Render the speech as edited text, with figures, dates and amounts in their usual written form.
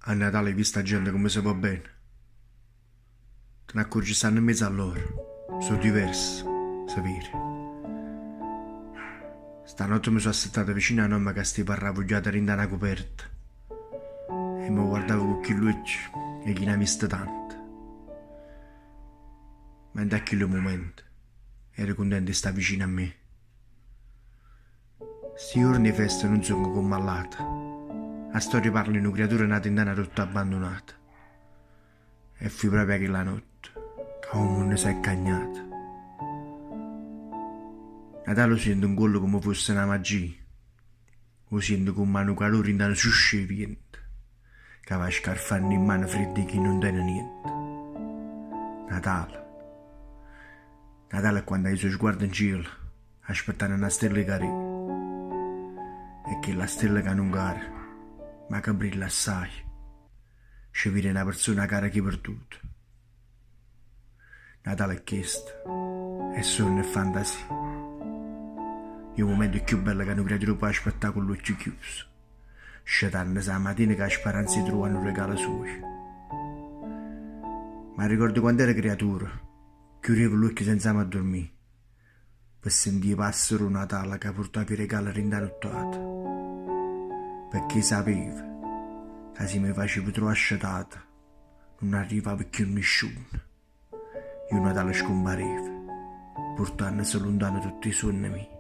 A Natale hai visto gente come si va bene. Te ne accorgi stanno in mezzo a loro. Sono diversi, sapere. Stanotte mi sono assettato vicino a nonna che sti parravuggiata rinda una coperta. E mi guardavo con chi lui e chi ne ha visto tanto. Ma in da quel momento ero contento di stare vicino a me. Sti giorni di festa non sono come all'altra. La storia parla di una creatura nata in una rotta abbandonata. E fu proprio quella notte che il mondo si è cagnato. Natale lo sento un collo come fosse una magia. Lo sento come un calore in una susce vento, che va scarfando in mano fredda che non tiene niente. Natale. Natale è quando hai i suoi sguardi in cielo, aspettando una stella che arriva. E che la stella che non cara, ma che brilla assai. Ci vede una persona cara che perduta. Natale è questo, è sogno e fantasia. Il momento più bello che una creatura può aspettare con l'occhio chiuso. Scetandosi la mattina che la speranza trova un regalo suo. Ma ricordo quando ero creatura, chiudevo l'occhio senza mai dormire, per sentire passare un Natale che portava i regali rindanottati. Perché sapevo che se mi facevo troppo asciutata, non arrivava più nessuno. Io Natale scompareva, portandosi lontano tutti i sogni miei.